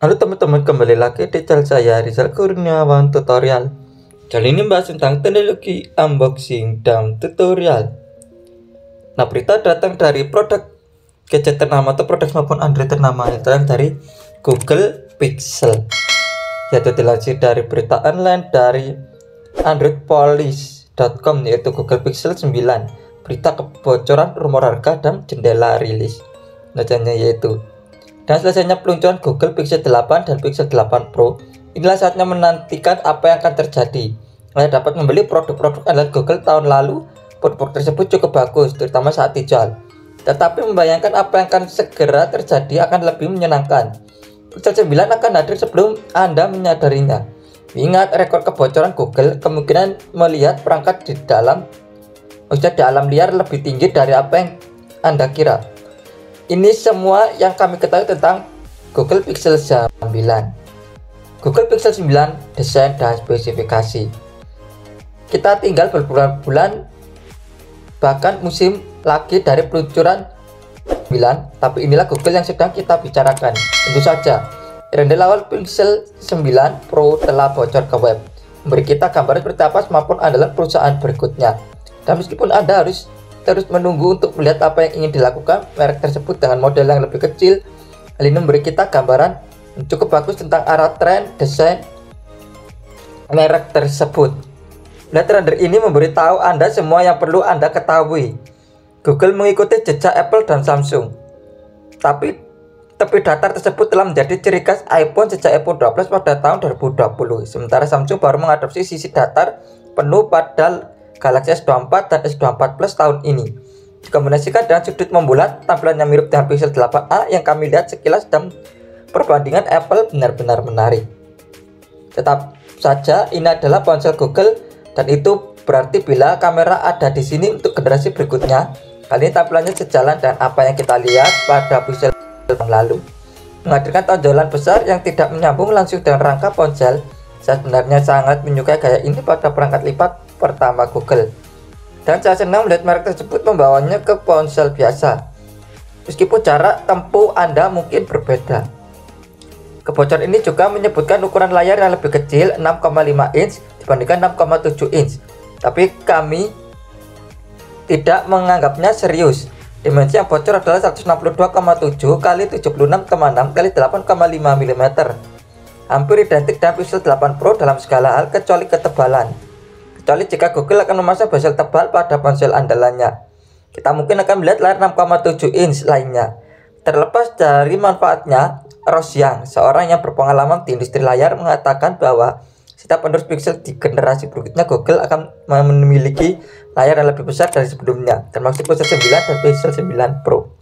Halo teman-teman, kembali lagi di channel saya Rizal Kurniawan Tutorial. Kali ini bahas tentang teknologi unboxing dan tutorial. Nah, berita datang dari produk gadget ternama atau produk maupun Android ternama yang datang dari Google Pixel, yaitu dilansir dari berita online dari androidpolice.com, yaitu Google Pixel 9, berita kebocoran, rumor harga, dan jendela rilis. Bacanya yaitu: dan selesainya peluncuran Google Pixel 8 dan Pixel 8 Pro, inilah saatnya menantikan apa yang akan terjadi. Anda dapat membeli produk-produk andalan Google tahun lalu. Produk tersebut cukup bagus, terutama saat dijual. Tetapi membayangkan apa yang akan segera terjadi akan lebih menyenangkan. Pixel 9 akan hadir sebelum Anda menyadarinya. Ingat, rekor kebocoran Google kemungkinan melihat perangkat di alam liar lebih tinggi dari apa yang Anda kira. Ini semua yang kami ketahui tentang Google Pixel 9. Google Pixel 9, desain dan spesifikasi. Kita tinggal berbulan-bulan, bahkan musim lagi dari peluncuran 9, tapi inilah Google yang sedang kita bicarakan. Tentu saja, render awal Pixel 9 Pro telah bocor ke web, memberi kita gambaran seperti apa maupun andalan perusahaan berikutnya. Dan meskipun Anda harus terus menunggu untuk melihat apa yang ingin dilakukan merek tersebut dengan model yang lebih kecil, hal ini memberi kita gambaran cukup bagus tentang arah tren desain merek tersebut. Lihat, render ini memberitahu Anda semua yang perlu Anda ketahui. Google mengikuti jejak Apple dan Samsung, tapi tepi datar tersebut telah menjadi ciri khas iPhone sejak iPhone 12 pada tahun 2020, sementara Samsung baru mengadopsi sisi datar penuh pada Galaxy S24 dan S24 Plus tahun ini. Dikombinasikan dengan sudut membulat, tampilannya mirip dengan Pixel 8a yang kami lihat sekilas, dan perbandingan Apple benar-benar menarik. Tetap saja ini adalah ponsel Google, dan itu berarti bila kamera ada di sini untuk generasi berikutnya, kali ini tampilannya sejalan dengan apa yang kita lihat pada Pixel yang lalu. Menghadirkan tonjolan besar yang tidak menyambung langsung dengan rangka ponsel. Saya sebenarnya sangat menyukai gaya ini pada perangkat lipat pertama Google, dan saya senang melihat merek tersebut membawanya ke ponsel biasa, meskipun jarak tempuh Anda mungkin berbeda. Kebocoran ini juga menyebutkan ukuran layar yang lebih kecil, 6,5 inch dibandingkan 6,7 inch, tapi kami tidak menganggapnya serius. Dimensi yang bocor adalah 162,7 x 76,6 x 8,5 mm, hampir identik dengan Pixel 8 Pro dalam segala hal kecuali ketebalan. Kecuali jika Google akan memasang bezel tebal pada ponsel andalannya, kita mungkin akan melihat layar 6,7 inch lainnya. Terlepas dari manfaatnya, Ross Young, seorang yang berpengalaman di industri layar, mengatakan bahwa setiap penerus Pixel di generasi berikutnya Google akan memiliki layar yang lebih besar dari sebelumnya, termasuk Pixel 9 dan Pixel 9 Pro.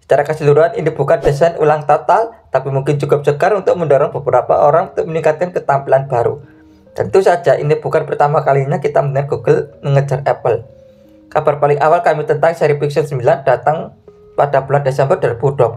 Secara keseluruhan, ini bukan desain ulang total, tapi mungkin cukup segar untuk mendorong beberapa orang untuk meningkatkan ketampilan baru. Tentu saja ini bukan pertama kalinya kita mendengar Google mengejar Apple. Kabar paling awal kami tentang seri Pixel 9 datang pada bulan Desember 2022,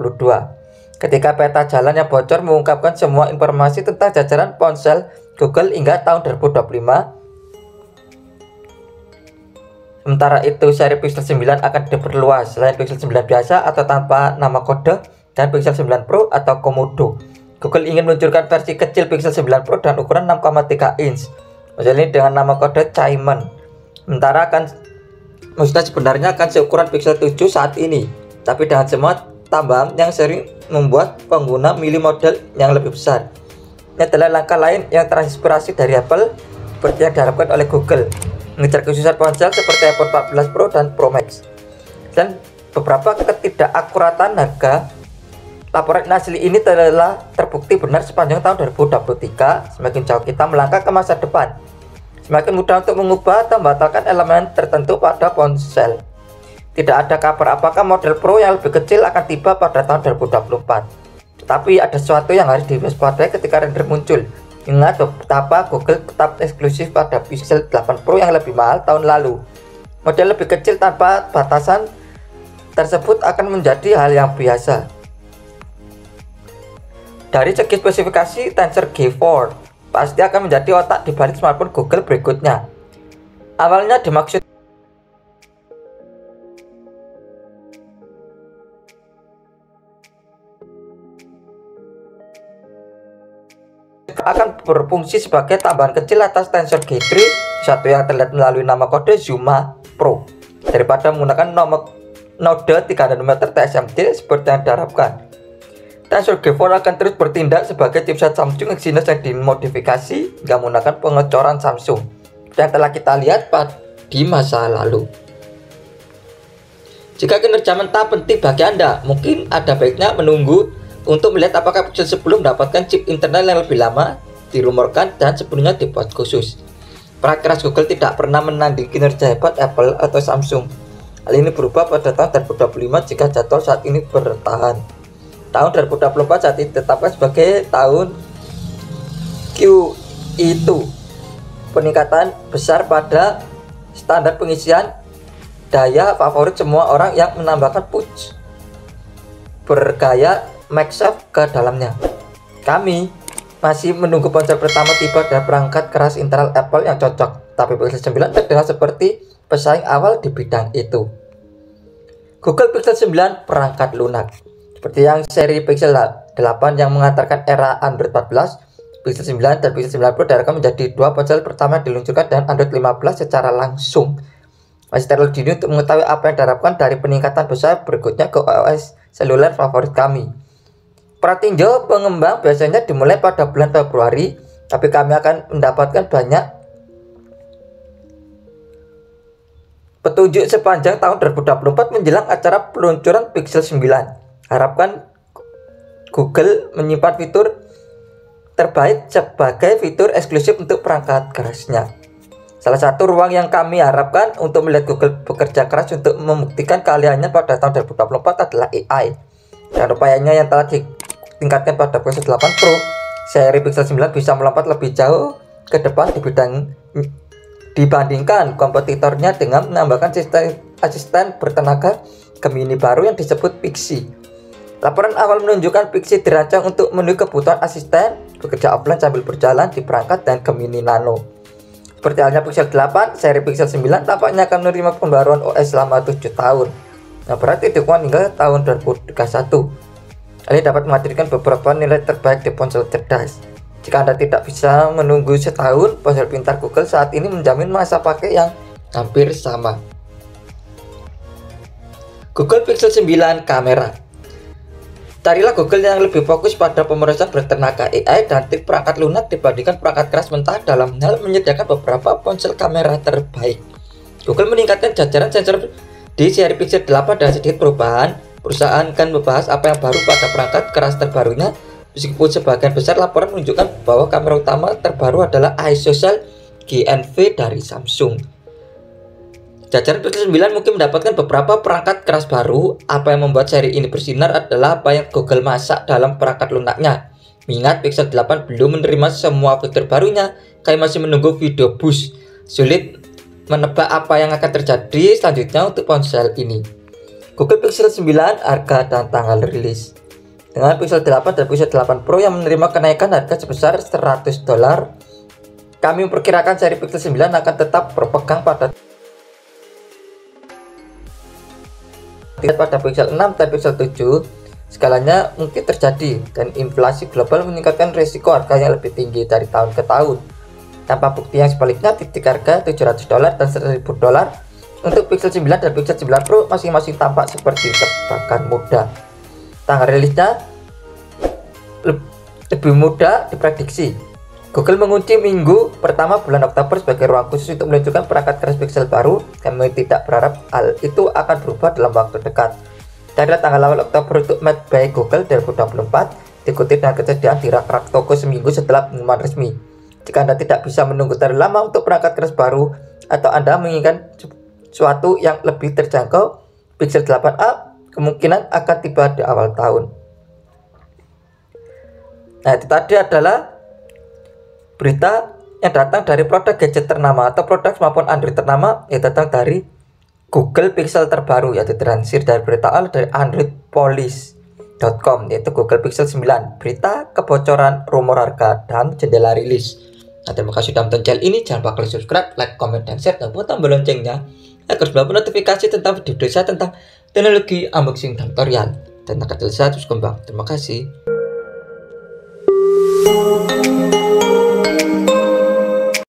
ketika peta jalan yang bocor mengungkapkan semua informasi tentang jajaran ponsel Google hingga tahun 2025. Sementara itu, seri Pixel 9 akan diperluas selain Pixel 9 biasa atau tanpa nama kode dan Pixel 9 Pro atau Komodo. Google ingin meluncurkan versi kecil Pixel 9 Pro dan ukuran 6,3 inch, model ini dengan nama kode Cayman. Sebenarnya akan seukuran Pixel 7 saat ini, tapi dengan semua tambahan yang sering membuat pengguna milih model yang lebih besar. Ini adalah langkah lain yang terinspirasi dari Apple, seperti yang diharapkan oleh Google, mengejar khususan ponsel seperti iPhone 14 Pro dan Pro Max. Dan beberapa ketidakakuratan harga. Laporan asli ini telah terbukti benar sepanjang tahun 2023. Semakin jauh kita melangkah ke masa depan, semakin mudah untuk mengubah atau membatalkan elemen tertentu pada ponsel. Tidak ada kabar apakah model Pro yang lebih kecil akan tiba pada tahun 2024. Tetapi ada sesuatu yang harus diwaspadai ketika render muncul. Ingat betapa Google tetap eksklusif pada Pixel 8 Pro yang lebih mahal tahun lalu. Model lebih kecil tanpa batasan tersebut akan menjadi hal yang biasa. Dari segi spesifikasi, Tensor G4 pasti akan menjadi otak di balik smartphone Google berikutnya. Awalnya dimaksud akan berfungsi sebagai tambahan kecil atas Tensor G3, satu yang terlihat melalui nama kode Zuma Pro, daripada menggunakan node 3 nanometer TSMC seperti yang diharapkan. Tensor G4 akan terus bertindak sebagai chipset Samsung Exynos yang dimodifikasi hingga menggunakan pengecoran Samsung yang telah kita lihat di masa lalu. Jika kinerja mentah penting bagi Anda, mungkin ada baiknya menunggu untuk melihat apakah Pixel 10 mendapatkan chip internal yang lebih lama dirumorkan dan sebelumnya dibuat khusus. Perangkat keras Google tidak pernah menanding kinerja hebat Apple atau Samsung. Hal ini berubah pada tahun 2025 jika jadwal saat ini bertahan. Tahun 2024 saat ini ditetapkan sebagai tahun QE2, peningkatan besar pada standar pengisian daya favorit semua orang yang menambahkan push bergaya MagSafe ke dalamnya. Kami masih menunggu ponsel pertama tiba dan perangkat keras internal Apple yang cocok, tapi Pixel 9 terdengar seperti pesaing awal di bidang itu. Google Pixel 9 perangkat lunak. Seperti yang seri Pixel 8 yang mengantarkan era Android 14, Pixel 9 dan Pixel 9 Pro diharapkan menjadi dua ponsel pertama yang diluncurkan dengan Android 15 secara langsung. Masih terlalu dini untuk mengetahui apa yang diharapkan dari peningkatan besar berikutnya ke OS seluler favorit kami. Pratinjau pengembang biasanya dimulai pada bulan Februari, tapi kami akan mendapatkan banyak petunjuk sepanjang tahun 2024 menjelang acara peluncuran Pixel 9. Harapkan Google menyimpan fitur terbaik sebagai fitur eksklusif untuk perangkat kerasnya. Salah satu ruang yang kami harapkan untuk melihat Google bekerja keras untuk membuktikan keahliannya pada tahun 2024 adalah AI. Dan upayanya yang telah ditingkatkan pada Pixel 8 Pro, seri Pixel 9 bisa melompat lebih jauh ke depan di bidang dibandingkan kompetitornya dengan menambahkan sistem asisten bertenaga Gemini baru yang disebut Pixie. Laporan awal menunjukkan Pixie dirancang untuk memenuhi kebutuhan asisten bekerja offline sambil berjalan di perangkat dan Gemini Nano. Seperti halnya Pixel 8, seri Pixel 9 tampaknya akan menerima pembaruan OS selama 7 tahun. Nah, berarti dukungan hingga tahun 2031. Ini dapat menghadirkan beberapa nilai terbaik di ponsel cerdas. Jika Anda tidak bisa menunggu setahun, ponsel pintar Google saat ini menjamin masa pakai yang hampir sama. Google Pixel 9 kamera. Carilah Google yang lebih fokus pada pemrosesan bertenaga AI dan tip perangkat lunak dibandingkan perangkat keras mentah dalam hal menyediakan beberapa ponsel kamera terbaik. Google meningkatkan jajaran sensor di seri Pixel 8 dan sedikit perubahan. Perusahaan akan membahas apa yang baru pada perangkat keras terbarunya, meskipun sebagian besar laporan menunjukkan bahwa kamera utama terbaru adalah ISOCELL GNV dari Samsung. Jajaran Pixel 9 mungkin mendapatkan beberapa perangkat keras baru. Apa yang membuat seri ini bersinar adalah apa yang Google masak dalam perangkat lunaknya. Mengingat Pixel 8 belum menerima semua fitur barunya, kami masih menunggu video boost. Sulit menebak apa yang akan terjadi selanjutnya untuk ponsel ini. Google Pixel 9 harga dan tanggal rilis. Dengan Pixel 8 dan Pixel 8 Pro yang menerima kenaikan harga sebesar $100, kami memperkirakan seri Pixel 9 akan tetap berpegang pada Pixel 6 dan Pixel 7. Skalanya mungkin terjadi dan inflasi global meningkatkan risiko harga yang lebih tinggi dari tahun ke tahun. Tanpa bukti yang sebaliknya, titik harga $700 dan $1.000 untuk Pixel 9 dan Pixel 9 Pro masing-masing tampak seperti tebakan mudah. Tanggal rilisnya lebih mudah diprediksi. Google mengunci minggu pertama bulan Oktober sebagai ruang khusus untuk meluncurkan perangkat keras Pixel baru. Kami tidak berharap hal itu akan berubah dalam waktu dekat. Carilah tanggal awal Oktober untuk Made by Google 2024, diikuti dengan kesediaan di rak-rak toko seminggu setelah pengumuman resmi. Jika Anda tidak bisa menunggu terlalu lama untuk perangkat keras baru, atau Anda menginginkan sesuatu yang lebih terjangkau, Pixel 8a kemungkinan akan tiba di awal tahun. Nah, itu tadi adalah berita yang datang dari produk gadget ternama atau produk maupun Android ternama yang datang dari Google Pixel terbaru, yaitu dilansir dari berita awal dari androidpolice.com, yaitu Google Pixel 9, berita kebocoran, rumor harga, dan jendela rilis. Nah, terima kasih sudah menonton channel ini. Jangan lupa klik subscribe, like, comment, dan share, dan buat tombol loncengnya agar dapat notifikasi tentang video saya tentang teknologi, unboxing, dan tutorial. Dan akan terus kembang. Terima kasih.